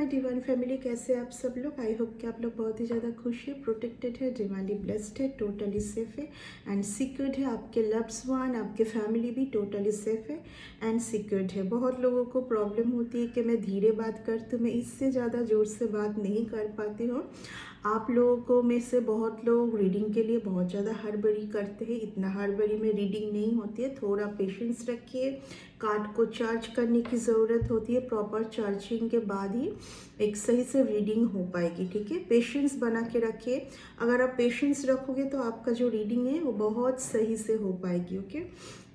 हाय divine family, कैसे आप सब लोग। आई होप कि आप लोग बहुत ही ज़्यादा खुश है, प्रोटेक्टेड है, डिवाइनली ब्लेस्ड है, टोटली सेफ है एंड सिक्योर्ड है। आपके लव्स वन, आपके फैमिली भी टोटली सेफ है एंड सिक्योर्ड है। बहुत लोगों को प्रॉब्लम होती है कि मैं धीरे बात करती हूँ, मैं इससे ज़्यादा ज़ोर से बात नहीं कर पाती हूँ। आप लोगों में से बहुत लोग रीडिंग के लिए बहुत ज़्यादा हड़बड़ी करते हैं। इतना हड़बड़ी में रीडिंग नहीं होती है, थोड़ा पेशेंस रखिए। कार्ड को चार्ज करने की ज़रूरत होती है, प्रॉपर चार्जिंग के बाद ही एक सही से रीडिंग हो पाएगी। ठीक है, पेशेंस बना के रखिए। अगर आप पेशेंस रखोगे तो आपका जो रीडिंग है वो बहुत सही से हो पाएगी। ओके,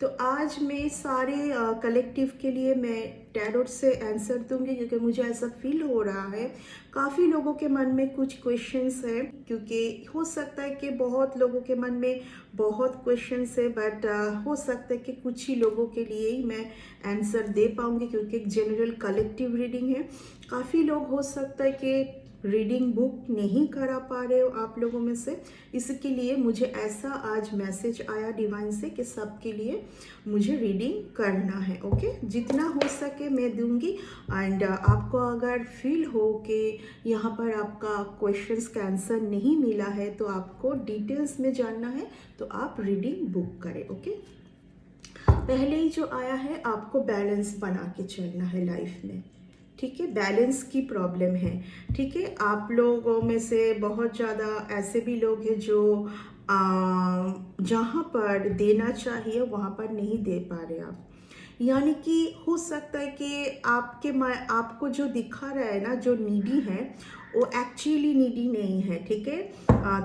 तो आज मैं सारे कलेक्टिव के लिए मैं टैरोट से आंसर दूंगी, क्योंकि मुझे ऐसा फील हो रहा है काफ़ी लोगों के मन में कुछ क्वेश्चंस है। क्योंकि हो सकता है कि बहुत लोगों के मन में बहुत क्वेश्चंस है, बट हो सकता है कि कुछ ही लोगों के लिए ही मैं आंसर दे पाऊंगी, क्योंकि एक जनरल कलेक्टिव रीडिंग है। काफ़ी लोग हो सकता है कि रीडिंग बुक नहीं करा पा रहे हो आप लोगों में से, इसके लिए मुझे ऐसा आज मैसेज आया डिवाइन से कि सबके लिए मुझे रीडिंग करना है। ओके, जितना हो सके मैं दूंगी। एंड आपको अगर फील हो कि यहाँ पर आपका क्वेश्चंस का आंसर नहीं मिला है, तो आपको डिटेल्स में जानना है, तो आप रीडिंग बुक करें। ओके, पहले ही जो आया है, आपको बैलेंस बना के चलना है लाइफ में। ठीक है, बैलेंस की प्रॉब्लम है। ठीक है, आप लोगों में से बहुत ज़्यादा ऐसे भी लोग हैं जो जहाँ पर देना चाहिए वहाँ पर नहीं दे पा रहे आप। यानी कि हो सकता है कि आपको जो दिखा रहा है ना, जो नीडी है, वो एक्चुअली नीडी नहीं है। ठीक है,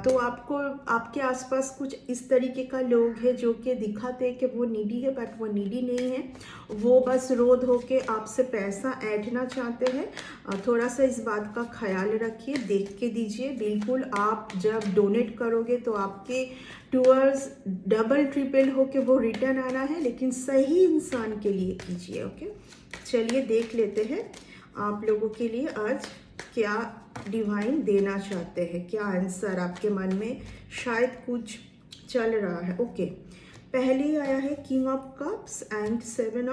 तो आपको आपके आसपास कुछ इस तरीके का लोग हैं जो कि दिखाते हैं कि वो नीडी है, बट वो नीडी नहीं है। वो बस रो धो के आपसे पैसा ऐंठना चाहते हैं। थोड़ा सा इस बात का ख्याल रखिए, देख के दीजिए। बिल्कुल, आप जब डोनेट करोगे तो आपके टूवर्ड्स डबल ट्रिपल हो के वो रिटर्न आना है, लेकिन सही इंसान के लिए कीजिए। ओके, चलिए देख लेते हैं आप लोगों के लिए आज क्या डिवाइन देना चाहते हैं, क्या आंसर आपके मन में शायद कुछ चल रहा है। ओके, पहले आया है king of cups and seven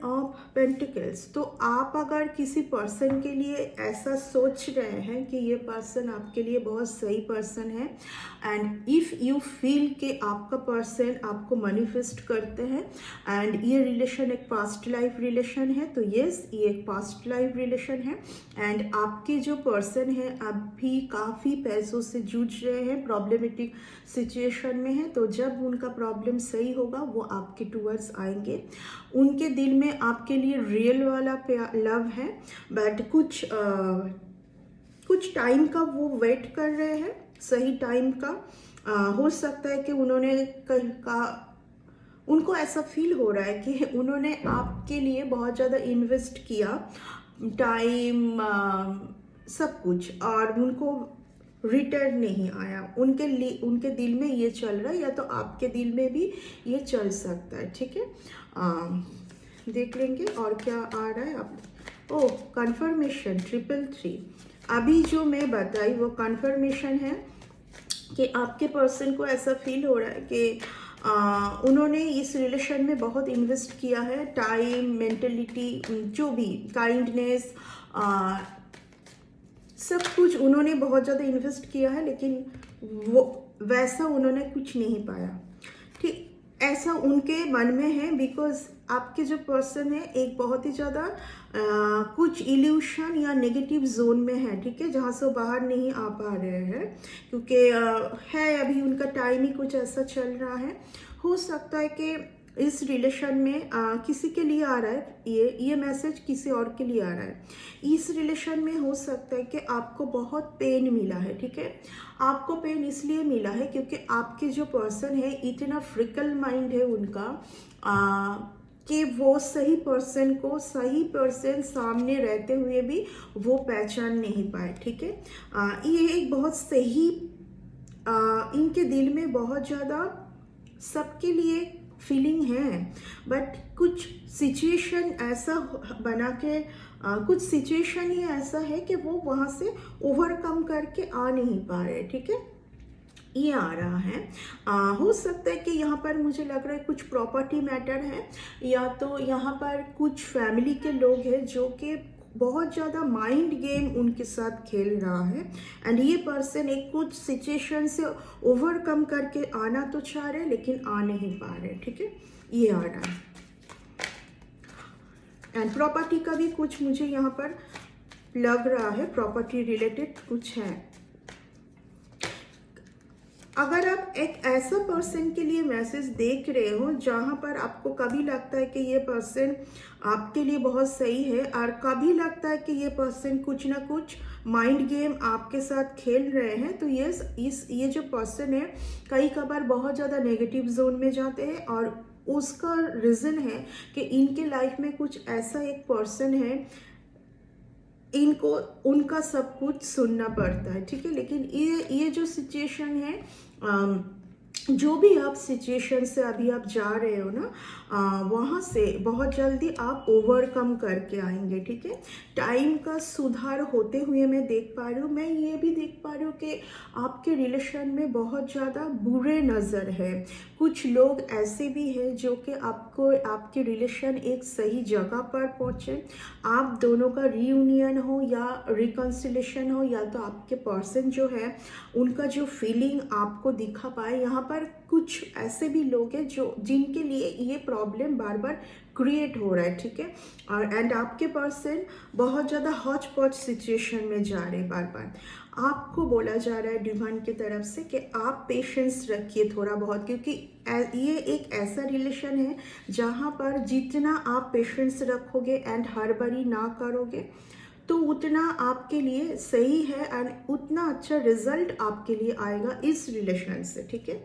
of pentacles. तो आप अगर किसी पर्सन के लिए ऐसा सोच रहे हैं कि ये पर्सन आपके लिए बहुत सही पर्सन है, एंड इफ़ यू फील कि आपका पर्सन आपको मैनिफेस्ट करते हैं एंड ये रिलेशन एक पास्ट लाइफ रिलेशन है, तो यस, ये एक पास्ट लाइफ रिलेशन है। एंड आपके जो पर्सन है अभी काफ़ी पैसों से जूझ रहे हैं, प्रॉब्लमेटिक सिचुएशन में है। तो जब उनका प्रॉब्लम सही होगा वो आपके टूवर्ड्स आएंगे। उनके दिल में आपके लिए रियल वाला लव है, बट कुछ टाइम का वो वेट कर रहे हैं, सही टाइम का। हो सकता है कि उनको ऐसा फील हो रहा है कि उन्होंने आपके लिए बहुत ज़्यादा इन्वेस्ट किया, टाइम, सब कुछ, और उनको रिटर्न नहीं आया। उनके दिल में ये चल रहा है, या तो आपके दिल में भी ये चल सकता है। ठीक है, देख लेंगे और क्या आ रहा है। आप कंफर्मेशन 333। अभी जो मैं बताई वो कंफर्मेशन है कि आपके पर्सन को ऐसा फील हो रहा है कि उन्होंने इस रिलेशन में बहुत इन्वेस्ट किया है, टाइम, मेंटलिटी, जो भी काइंडनेस, सब कुछ उन्होंने बहुत ज़्यादा इन्वेस्ट किया है, लेकिन वो वैसा उन्होंने कुछ नहीं पाया। ठीक, ऐसा उनके मन में है, बिकॉज आपके जो पर्सन है एक बहुत ही ज़्यादा कुछ इल्यूशन या नेगेटिव जोन में है। ठीक है, जहाँ से वो बाहर नहीं आ पा रहे हैं, क्योंकि है अभी उनका टाइम ही कुछ ऐसा चल रहा है। हो सकता है कि इस रिलेशन में किसी के लिए आ रहा है, ये मैसेज किसी और के लिए आ रहा है। इस रिलेशन में हो सकता है कि आपको बहुत पेन मिला है। ठीक है, आपको पेन इसलिए मिला है क्योंकि आपके जो पर्सन है इतना फ्रिकल माइंड है उनका, कि वो सही पर्सन सामने रहते हुए भी वो पहचान नहीं पाए। ठीक है, ये एक बहुत सही, इनके दिल में बहुत ज़्यादा सबके लिए फीलिंग है, बट कुछ सिचुएशन ऐसा बना के, कुछ सिचुएशन ही ऐसा है कि वो वहाँ से ओवरकम करके आ नहीं पा रहे। ठीक है, ये आ रहा है। हो सकता है कि यहाँ पर मुझे लग रहा है कुछ प्रॉपर्टी मैटर है, या तो यहाँ पर कुछ फैमिली के लोग हैं जो कि बहुत ज़्यादा माइंड गेम उनके साथ खेल रहा है, एंड ये पर्सन एक कुछ सिचुएशन से ओवरकम करके आना तो चाह रहे लेकिन आ नहीं पा रहे। ठीक है, ये आ रहा है। एंड प्रॉपर्टी का भी कुछ मुझे यहाँ पर लग रहा है, प्रॉपर्टी रिलेटेड कुछ है। अगर आप एक ऐसा पर्सन के लिए मैसेज देख रहे हो जहाँ पर आपको कभी लगता है कि ये पर्सन आपके लिए बहुत सही है, और कभी लगता है कि ये पर्सन कुछ ना कुछ माइंड गेम आपके साथ खेल रहे हैं, तो ये जो पर्सन है कई कबार बहुत ज़्यादा नेगेटिव जोन में जाते हैं, और उसका रीज़न है कि इनके लाइफ में कुछ ऐसा एक पर्सन है, इनको उनका सब कुछ सुनना पड़ता है। ठीक है, लेकिन ये जो सिचुएशन है, जो भी आप सिचुएशन से अभी आप जा रहे हो ना, वहाँ से बहुत जल्दी आप ओवरकम करके आएंगे। ठीक है, टाइम का सुधार होते हुए मैं देख पा रही हूँ। मैं ये भी देख पा रही हूँ कि आपके रिलेशन में बहुत ज़्यादा बुरे नज़र है। कुछ लोग ऐसे भी हैं जो कि आपको आपके रिलेशन एक सही जगह पर पहुँचे, आप दोनों का रीयूनियन हो या रिकन्सिलेशन हो, या तो आपके पर्सन जो है उनका जो फीलिंग आपको दिखा पाए। यहाँ पर कुछ ऐसे भी लोग हैं जो जिनके लिए ये प्रॉब्लम बार बार क्रिएट हो रहा है। ठीक है, और एंड आपके पर्सन बहुत ज़्यादा हॉच पॉच सिचुएशन में जा रहे हैं। बार बार आपको बोला जा रहा है डिवाइन की तरफ से कि आप पेशेंस रखिए थोड़ा बहुत, क्योंकि ये एक ऐसा रिलेशन है जहाँ पर जितना आप पेशेंस रखोगे एंड हड़बड़ी ना करोगे तो उतना आपके लिए सही है, एंड उतना अच्छा रिजल्ट आपके लिए आएगा इस रिलेशन से। ठीक है,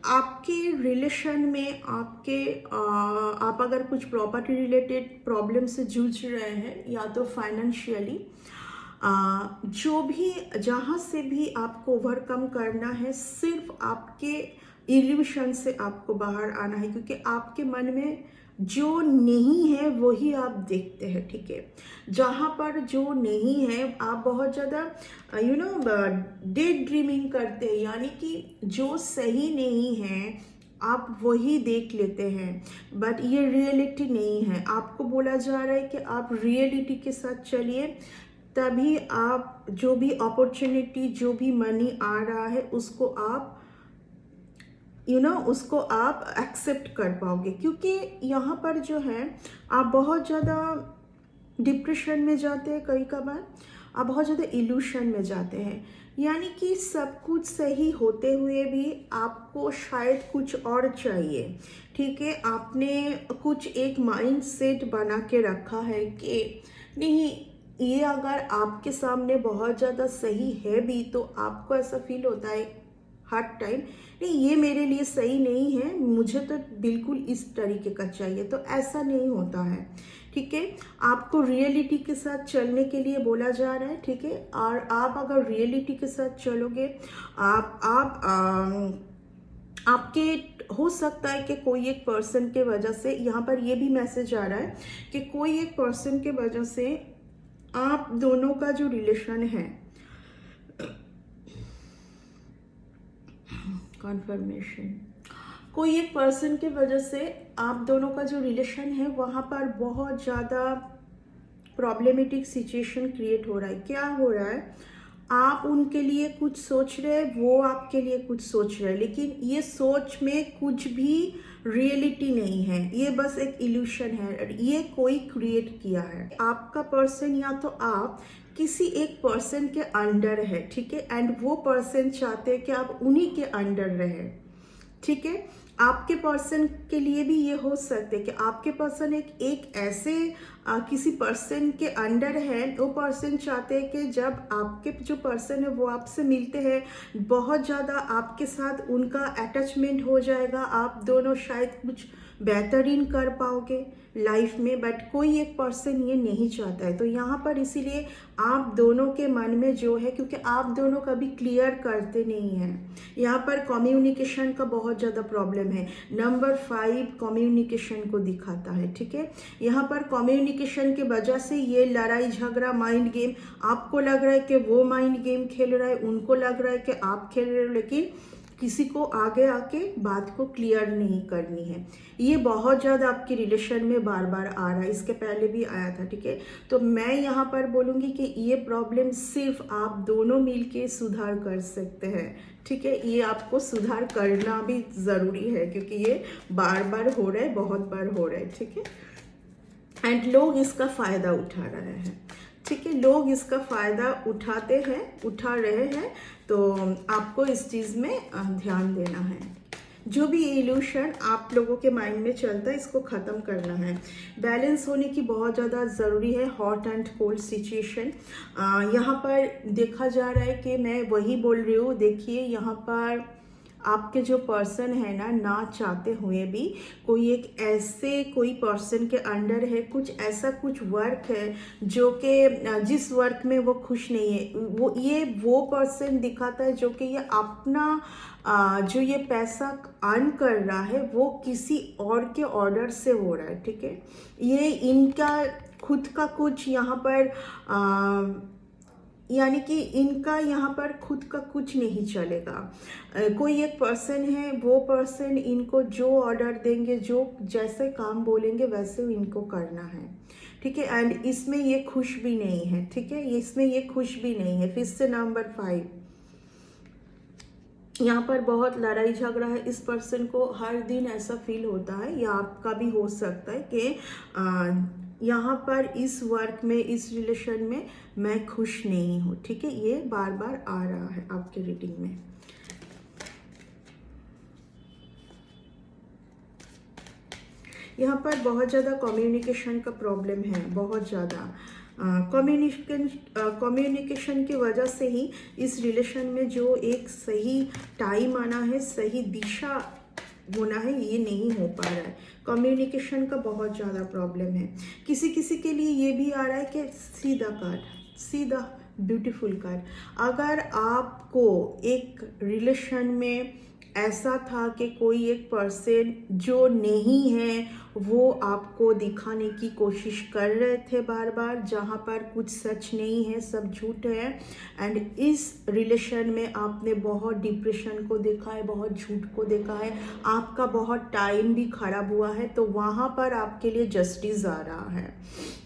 आपके रिलेशन में आप अगर कुछ प्रॉपर्टी रिलेटेड प्रॉब्लम से जूझ रहे हैं, या तो फाइनेंशियली, जो भी जहाँ से भी आपको ओवरकम करना है, सिर्फ आपके इल्यूशन से आपको बाहर आना है, क्योंकि आपके मन में जो नहीं है वही आप देखते हैं। ठीक है, जहाँ पर जो नहीं है आप बहुत ज़्यादा डे ड्रीमिंग करते हैं, यानी कि जो सही नहीं है आप वही देख लेते हैं, बट ये रियलिटी नहीं है। आपको बोला जा रहा है कि आप रियलिटी के साथ चलिए, तभी आप जो भी अपॉर्चुनिटी, जो भी मनी आ रहा है उसको आप उसको आप एक्सेप्ट कर पाओगे। क्योंकि यहाँ पर जो है आप बहुत ज़्यादा डिप्रेशन में जाते हैं, कई कबार आप बहुत ज़्यादा इल्यूशन में जाते हैं, यानी कि सब कुछ सही होते हुए भी आपको शायद कुछ और चाहिए। ठीक है, आपने कुछ एक माइंड सेट बना के रखा है कि नहीं, ये अगर आपके सामने बहुत ज़्यादा सही है भी तो आपको ऐसा फील होता है हर टाइम, नहीं ये मेरे लिए सही नहीं है, मुझे तो बिल्कुल इस तरीके का चाहिए। तो ऐसा नहीं होता है। ठीक है, आपको रियलिटी के साथ चलने के लिए बोला जा रहा है। ठीक है, और आप अगर रियलिटी के साथ चलोगे, आपके हो सकता है कि कोई एक पर्सन के वजह से, यहाँ पर ये भी मैसेज आ रहा है कि कोई एक पर्सन के वजह से आप दोनों का जो रिलेशन है, कन्फर्मेशन, कोई एक पर्सन के वजह से आप दोनों का जो रिलेशन है वहाँ पर बहुत ज़्यादा प्रॉब्लमेटिक सिचुएशन क्रिएट हो रहा है। क्या हो रहा है, आप उनके लिए कुछ सोच रहे हैं, वो आपके लिए कुछ सोच रहे हैं, लेकिन ये सोच में कुछ भी रियलिटी नहीं है, ये बस एक इल्यूशन है, ये कोई क्रिएट किया है। आपका पर्सन या तो आप किसी एक पर्सन के अंडर है। ठीक है, एंड वो पर्सन चाहते हैं कि आप उन्हीं के अंडर रहें। ठीक है, आपके पर्सन के लिए भी ये हो सकता है कि आपके पर्सन एक ऐसे किसी पर्सन के अंडर है। वो पर्सन चाहते हैं कि जब आपके जो पर्सन है वो आपसे मिलते हैं, बहुत ज़्यादा आपके साथ उनका अटैचमेंट हो जाएगा, आप दोनों शायद कुछ बेहतरीन कर पाओगे लाइफ में। बट कोई एक पर्सन ये नहीं चाहता है। तो यहाँ पर इसीलिए आप दोनों के मन में जो है, क्योंकि आप दोनों कभी क्लियर करते नहीं हैं, यहाँ पर कम्युनिकेशन का बहुत ज़्यादा प्रॉब्लम है। नंबर 5 कम्युनिकेशन को दिखाता है, ठीक है। यहाँ पर कम्युनिकेशन के वजह से ये लड़ाई झगड़ा, माइंड गेम, आपको लग रहा है कि वो माइंड गेम खेल रहा है, उनको लग रहा है कि आप खेल रहे हो, लेकिन किसी को आगे आके बात को क्लियर नहीं करनी है। ये बहुत ज़्यादा आपके रिलेशन में बार बार आ रहा है, इसके पहले भी आया था, ठीक है। तो मैं यहाँ पर बोलूँगी कि ये प्रॉब्लम सिर्फ आप दोनों मिलके सुधार कर सकते हैं, ठीक है। ये आपको सुधार करना भी ज़रूरी है, क्योंकि ये बार बार हो रहा है, बहुत बार हो रहा है, ठीक है। एंड लोग इसका फ़ायदा उठा रहे हैं, ठीक है। लोग इसका फ़ायदा उठा रहे हैं। तो आपको इस चीज़ में ध्यान देना है। जो भी इल्यूशन आप लोगों के माइंड में चलता है, इसको ख़त्म करना है। बैलेंस होने की बहुत ज़्यादा ज़रूरी है। हॉट एंड कोल्ड सिचुएशन यहाँ पर देखा जा रहा है कि मैं वही बोल रही हूँ। देखिए यहाँ पर आपके जो पर्सन है ना चाहते हुए भी कोई पर्सन के अंडर है, कुछ ऐसा कुछ वर्क है जो कि जिस वर्क में वो खुश नहीं है। वो पर्सन दिखाता है जो कि ये अपना जो ये पैसा अर्न कर रहा है वो किसी और के ऑर्डर से हो रहा है, ठीक है। ये इनका खुद का कुछ यहाँ पर यानी कि इनका यहाँ पर खुद का कुछ नहीं चलेगा। कोई एक पर्सन है, वो पर्सन इनको जो ऑर्डर देंगे, जो जैसे काम बोलेंगे वैसे इनको करना है, ठीक है। एंड इसमें ये खुश भी नहीं है, ठीक है। इसमें ये खुश भी नहीं है। फिर से नंबर 5 यहाँ पर बहुत लड़ाई झगड़ा है। इस पर्सन को हर दिन ऐसा फील होता है, या आपका भी हो सकता है कि यहाँ पर इस वर्क में, इस रिलेशन में मैं खुश नहीं हूँ, ठीक है। ये बार बार आ रहा है आपके रीडिंग में। यहाँ पर बहुत ज़्यादा कम्युनिकेशन का प्रॉब्लम है, बहुत ज़्यादा कम्युनिकेशन की वजह से ही इस रिलेशन में जो एक सही टाइम आना है, सही दिशा होना है, ये नहीं हो पा रहा है। कम्युनिकेशन का बहुत ज़्यादा प्रॉब्लम है। किसी किसी के लिए ये भी आ रहा है कि सीधा ब्यूटीफुल कार्ड। अगर आपको एक रिलेशन में ऐसा था कि कोई एक पर्सन जो नहीं है वो आपको दिखाने की कोशिश कर रहे थे बार बार, जहाँ पर कुछ सच नहीं है, सब झूठ है। एंड इस रिलेशन में आपने बहुत डिप्रेशन को देखा है, बहुत झूठ को देखा है, आपका बहुत टाइम भी खराब हुआ है। तो वहाँ पर आपके लिए जस्टिस आ रहा है,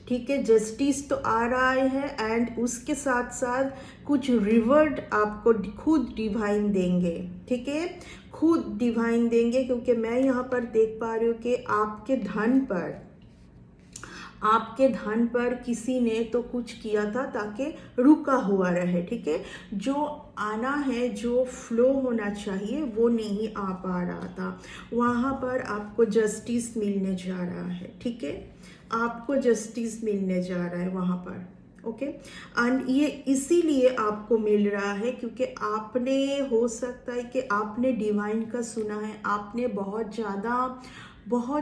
ठीक है। जस्टिस तो आ रहा है एंड उसके साथ साथ कुछ रिवॉर्ड आपको खुद डिवाइन देंगे, ठीक है। खुद डिवाइन देंगे, क्योंकि मैं यहाँ पर देख पा रही हूँ कि आपके धन पर किसी ने तो कुछ किया था ताकि रुका हुआ रहे, ठीक है। जो आना है, जो फ्लो होना चाहिए वो नहीं आ पा रहा था। वहाँ पर आपको जस्टिस मिलने जा रहा है, ठीक है। आपको जस्टिस मिलने जा रहा है वहाँ पर, ओके। एंड ये इसीलिए आपको मिल रहा है क्योंकि आपने, हो सकता है कि आपने डिवाइन का सुना है, आपने बहुत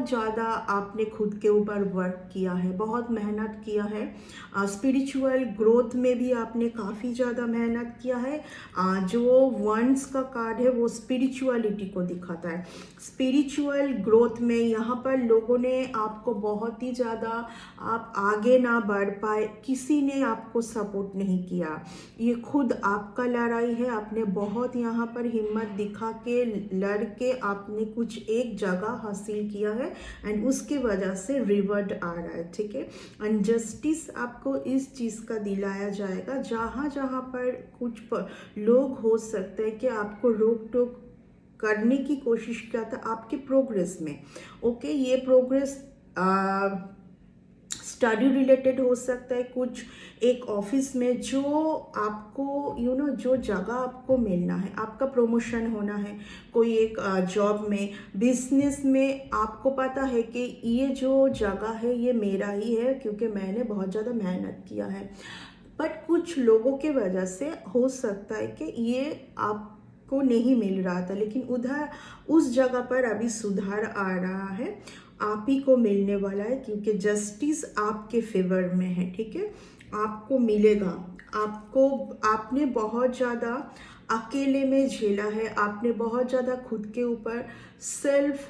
ज़्यादा आपने खुद के ऊपर वर्क किया है, बहुत मेहनत किया है। स्पिरिचुअल ग्रोथ में भी आपने काफ़ी ज़्यादा मेहनत किया है। जो वंस का कार्ड है वो स्पिरिचुअलिटी को दिखाता है। स्पिरिचुअल ग्रोथ में यहाँ पर लोगों ने आपको बहुत ही ज़्यादा, आप आगे ना बढ़ पाए, किसी ने आपको सपोर्ट नहीं किया। ये खुद आपका लड़ाई है। आपने बहुत यहाँ पर हिम्मत दिखा के लड़ के आपने कुछ एक जगह हासिल किया है एंड उसकी वजह से रिवॉर्ड आ रहा है, ठीक है। एंड जस्टिस आपको इस चीज़ का दिलाया जाएगा, जहाँ जहाँ पर कुछ लोग हो सकते हैं कि आपको रोक टोक करने की कोशिश किया था आपके प्रोग्रेस में, ओके। ये प्रोग्रेस स्टडी रिलेटेड हो सकता है, कुछ एक ऑफिस में जो आपको जो जगह आपको मिलना है, आपका प्रमोशन होना है, कोई एक जॉब में, बिजनेस में आपको पता है कि ये जो जगह है ये मेरा ही है क्योंकि मैंने बहुत ज़्यादा मेहनत किया है। बट कुछ लोगों के वजह से हो सकता है कि ये आपको नहीं मिल रहा था, लेकिन उधर उस जगह पर अभी सुधार आ रहा है, आप ही को मिलने वाला है क्योंकि जस्टिस आपके फेवर में है। ठीक है, आपको मिलेगा। आपने बहुत ज़्यादा अकेले में झेला है, आपने बहुत ज़्यादा खुद के ऊपर सेल्फ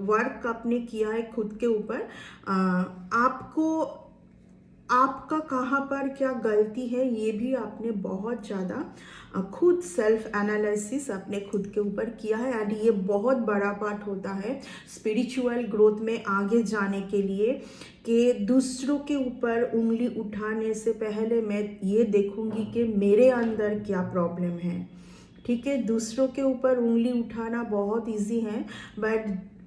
वर्क आपने किया है खुद के ऊपर। आपको आपका कहाँ पर क्या गलती है ये भी आपने बहुत ज़्यादा खुद सेल्फ एनालिसिस अपने खुद के ऊपर किया है। एंड ये बहुत बड़ा पार्ट होता है स्पिरिचुअल ग्रोथ में आगे जाने के लिए कि दूसरों के ऊपर उंगली उठाने से पहले मैं ये देखूंगी कि मेरे अंदर क्या प्रॉब्लम है। ठीक है, दूसरों के ऊपर उंगली उठाना बहुत इजी है, बट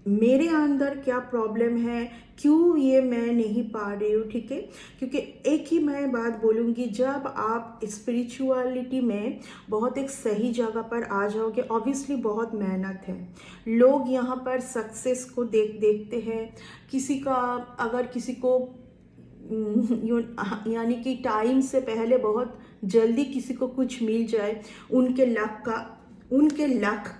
मेरे अंदर क्या प्रॉब्लम है, क्यों ये मैं नहीं पा रही हूँ। ठीक है, क्योंकि एक ही मैं बात बोलूँगी, जब आप स्पिरिचुअलिटी में बहुत एक सही जगह पर आ जाओगे, ऑब्वियसली बहुत मेहनत है। लोग यहाँ पर सक्सेस को देखते हैं, किसी का अगर किसी को यानी कि टाइम से पहले बहुत जल्दी किसी को कुछ मिल जाए, उनके लक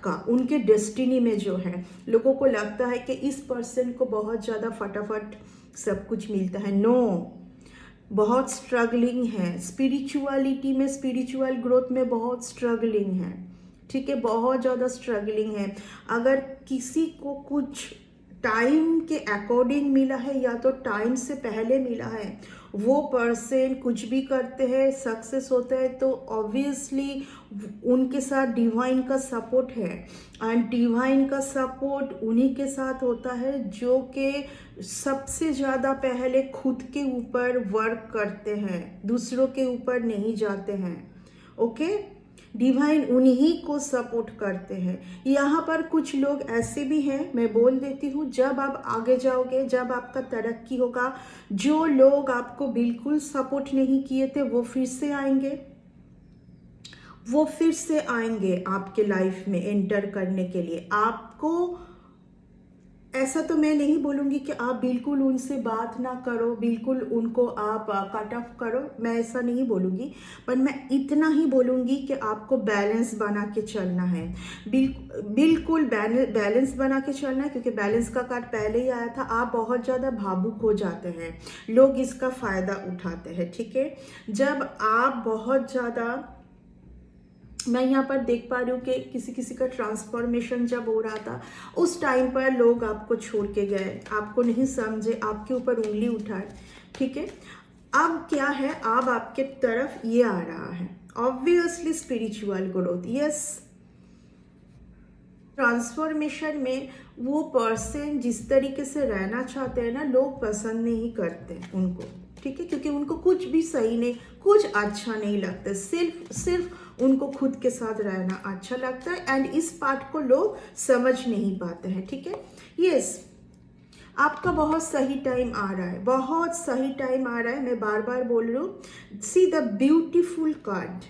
का उनके डेस्टिनी में जो है, लोगों को लगता है कि इस पर्सन को बहुत ज़्यादा फटाफट सब कुछ मिलता है। नो, बहुत स्ट्रगलिंग है स्पिरिचुअलिटी में, स्पिरिचुअल ग्रोथ में बहुत स्ट्रगलिंग है। ठीक है, बहुत ज़्यादा स्ट्रगलिंग है। अगर किसी को कुछ टाइम के अकॉर्डिंग मिला है या तो टाइम से पहले मिला है, वो पर्सन कुछ भी करते हैं, सक्सेस होता है, तो ऑब्वियसली उनके साथ डिवाइन का सपोर्ट है। एंड डिवाइन का सपोर्ट उन्हीं के साथ होता है जो कि सबसे ज़्यादा पहले खुद के ऊपर वर्क करते हैं, दूसरों के ऊपर नहीं जाते हैं। ओके, डिवाइन उन्हीं को सपोर्ट करते हैं। यहाँ पर कुछ लोग ऐसे भी हैं, मैं बोल देती हूँ, जब आप आगे जाओगे, जब आपका तरक्की होगा, जो लोग आपको बिल्कुल सपोर्ट नहीं किए थे वो फिर से आएंगे आपके लाइफ में एंटर करने के लिए। आपको ऐसा तो मैं नहीं बोलूँगी कि आप बिल्कुल उनसे बात ना करो, बिल्कुल उनको आप कट ऑफ करो, मैं ऐसा नहीं बोलूँगी, पर मैं इतना ही बोलूँगी कि आपको बैलेंस बना के चलना है। बिल्कुल बैलेंस बना के चलना है, क्योंकि बैलेंस का कार्ड पहले ही आया था। आप बहुत ज़्यादा भावुक हो जाते हैं, लोग इसका फ़ायदा उठाते हैं। ठीक है, जब आप बहुत ज़्यादा, मैं यहाँ पर देख पा रही हूँ कि किसी का ट्रांसफॉर्मेशन जब हो रहा था, उस टाइम पर लोग आपको छोड़ के गए, आपको नहीं समझे, आपके ऊपर उंगली उठाए। ठीक है, अब क्या है, अब आपके तरफ ये आ रहा है obviously spiritual growth. Yes, transformation में वो पर्सन जिस तरीके से रहना चाहते हैं ना, लोग पसंद नहीं करते उनको। ठीक है, क्योंकि उनको कुछ भी सही नहीं, कुछ अच्छा नहीं लगता, सिर्फ उनको खुद के साथ रहना अच्छा लगता है। एंड इस पार्ट को लोग समझ नहीं पाते हैं। ठीक है, यस, आपका बहुत सही टाइम आ रहा है, बहुत सही टाइम आ रहा है, मैं बार बार बोल रही हूँ। See the beautiful card,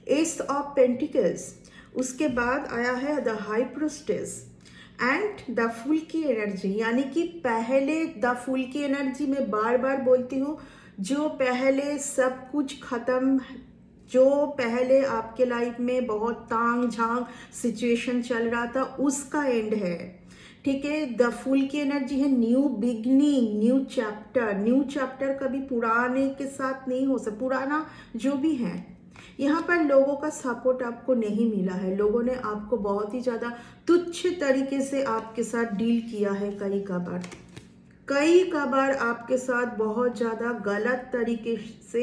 ace of pentacles, उसके बाद आया है the high priestess and the fool की एनर्जी। यानी कि पहले द फूल की एनर्जी, मैं बार बार बोलती हूँ, जो पहले सब कुछ खत्म, जो पहले आपके लाइफ में बहुत तांग झांग सिचुएशन चल रहा था, उसका एंड है। ठीक है, द फूल की एनर्जी है new beginning, new chapter. New chapter कभी पुराने के साथ नहीं हो सकता, पुराना जो भी है। यहाँ पर लोगों का सपोर्ट आपको नहीं मिला है, लोगों ने आपको बहुत ही ज़्यादा तुच्छ तरीके से आपके साथ डील किया है। कई कबार आपके साथ बहुत ज़्यादा गलत तरीके से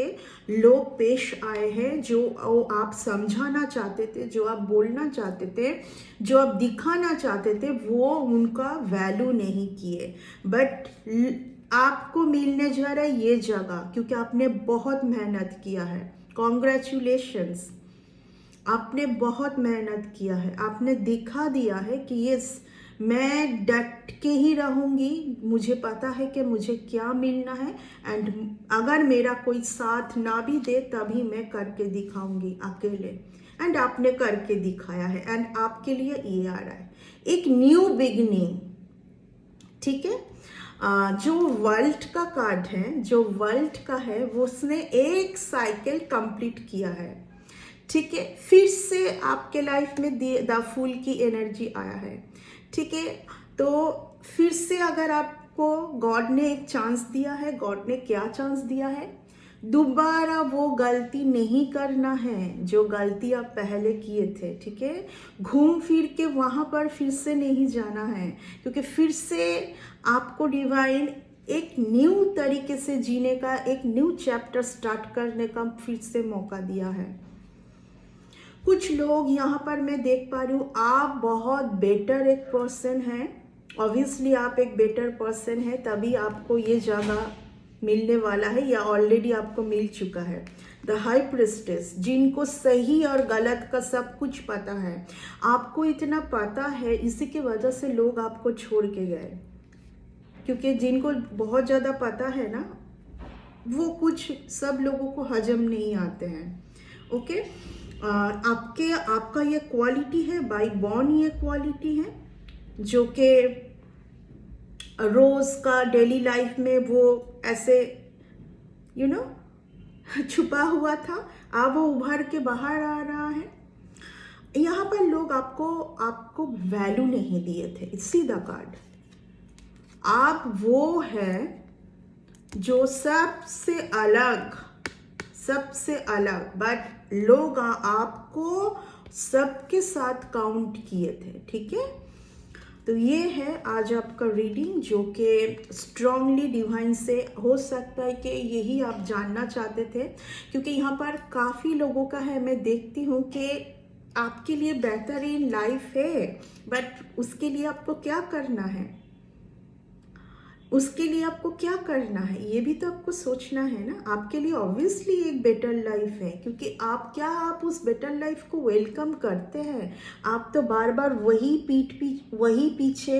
लोग पेश आए हैं, जो आप समझाना चाहते थे, जो आप बोलना चाहते थे, जो आप दिखाना चाहते थे, वो उनका वैल्यू नहीं किए। बट आपको मिलने जा रहा है ये जगह, क्योंकि आपने बहुत मेहनत किया है। कॉन्ग्रेचुलेशंस, आपने बहुत मेहनत किया है, आपने दिखा दिया है कि यस, मैं डट के ही रहूँगी, मुझे पता है कि मुझे क्या मिलना है, एंड अगर मेरा कोई साथ ना भी दे तभी मैं करके दिखाऊंगी अकेले। एंड आपने करके दिखाया है, एंड आपके लिए ये आ रहा है एक न्यू बिगनिंग। ठीक है, जो वर्ल्ड का कार्ड है, जो वर्ल्ड का है, वो उसने एक साइकिल कंप्लीट किया है। ठीक है, फिर से आपके लाइफ में द फूल की एनर्जी आया है। ठीक है, तो फिर से अगर आपको गॉड ने एक चांस दिया है, गॉड ने क्या चांस दिया है, दोबारा वो गलती नहीं करना है जो गलती आप पहले किए थे। ठीक है, घूम फिर के वहाँ पर फिर से नहीं जाना है, क्योंकि फिर से आपको डिवाइन एक न्यू तरीके से जीने का, एक न्यू चैप्टर स्टार्ट करने का फिर से मौका दिया है। कुछ लोग यहाँ पर मैं देख पा रही हूँ, आप बहुत बेटर एक पर्सन हैं। ऑब्वियसली आप एक बेटर पर्सन है, तभी आपको ये जगह मिलने वाला है, या ऑलरेडी आपको मिल चुका है। द हाई प्रिस्टेस, जिनको सही और गलत का सब कुछ पता है, आपको इतना पता है, इसी की वजह से लोग आपको छोड़ के गए, क्योंकि जिनको बहुत ज़्यादा पता है ना, वो कुछ सब लोगों को हजम नहीं आते हैं। ओके, आपका ये क्वालिटी है, बाय बॉर्न ये क्वालिटी है, जो कि रोज का डेली लाइफ में वो ऐसे छुपा हुआ था, अब वो उभर के बाहर आ रहा है। यहाँ पर लोग आपको वैल्यू नहीं दिए थे। सीधा कार्ड, आप वो है जो सबसे अलग, बट लोग आपको सबके साथ काउंट किए थे। ठीक है, तो ये है आज आपका रीडिंग, जो कि स्ट्रांगली डिवाइन से हो सकता है कि यही आप जानना चाहते थे, क्योंकि यहाँ पर काफ़ी लोगों का है, मैं देखती हूँ कि आपके लिए बेहतरीन लाइफ है, बट उसके लिए आपको क्या करना है, उसके लिए आपको क्या करना है, ये भी तो आपको सोचना है ना। आपके लिए ऑब्वियसली एक बेटर लाइफ है, क्योंकि आप उस बेटर लाइफ को वेलकम करते हैं। आप तो बार बार वही पीछे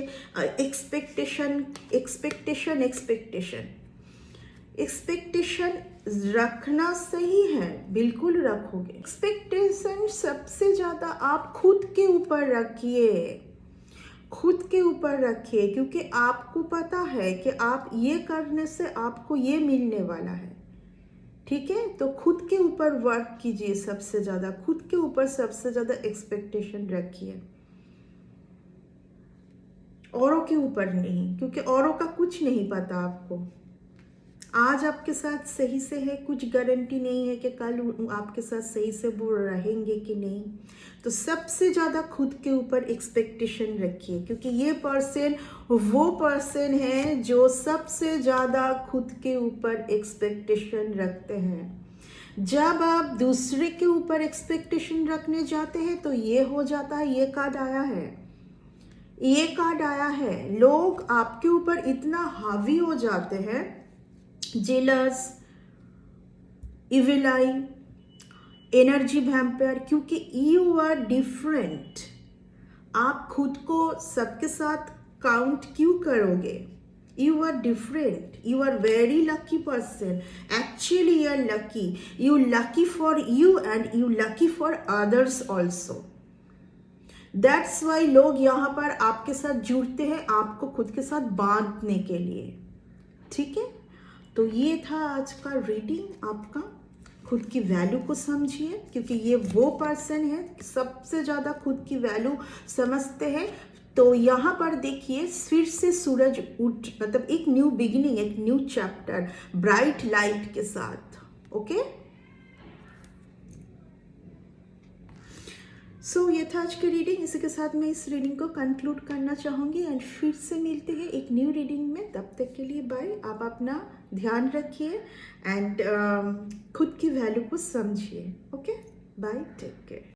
एक्सपेक्टेशन रखना सही है, बिल्कुल रखोगे। एक्सपेक्टेशन सबसे ज़्यादा आप खुद के ऊपर रखिए, क्योंकि आपको पता है कि आप ये करने से आपको ये मिलने वाला है। ठीक है, तो खुद के ऊपर वर्क कीजिए, सबसे ज़्यादा खुद के ऊपर सबसे ज़्यादा एक्सपेक्टेशन रखिए, औरों के ऊपर नहीं, क्योंकि औरों का कुछ नहीं पता आपको। आज आपके साथ सही से है, कुछ गारंटी नहीं है कि कल आपके साथ सही से वो रहेंगे कि नहीं। तो सबसे ज़्यादा खुद के ऊपर एक्सपेक्टेशन रखिए, क्योंकि ये पर्सन वो पर्सन है जो सबसे ज़्यादा खुद के ऊपर एक्सपेक्टेशन रखते हैं। जब आप दूसरे के ऊपर एक्सपेक्टेशन रखने जाते हैं तो ये हो जाता है, ये कार्ड आया है, लोग आपके ऊपर इतना हावी हो जाते हैं, jealous, evil eye, energy vampire, क्योंकि यू आर डिफरेंट। आप खुद को सबके साथ काउंट क्यों करोगे? You are different, you are very lucky person. Actually you are lucky, you lucky for you and you lucky for others also. That's why लोग यहाँ पर आपके साथ जुड़ते हैं, आपको खुद के साथ बांधने के लिए। ठीक है, तो ये था आज का रीडिंग आपका। खुद की वैल्यू को समझिए, क्योंकि ये वो पर्सन है सबसे ज़्यादा खुद की वैल्यू समझते हैं। तो यहाँ पर देखिए, फिर से सूरज मतलब एक न्यू बिगिनिंग, एक न्यू चैप्टर ब्राइट लाइट के साथ। ओके, सो ये था आज की रीडिंग। इसी के साथ मैं इस रीडिंग को कंक्लूड करना चाहूँगी, एंड फिर से मिलते हैं एक न्यू रीडिंग में। तब तक के लिए बाय। आप अपना ध्यान रखिए एंड खुद की वैल्यू को समझिए। Okay, bye, take care.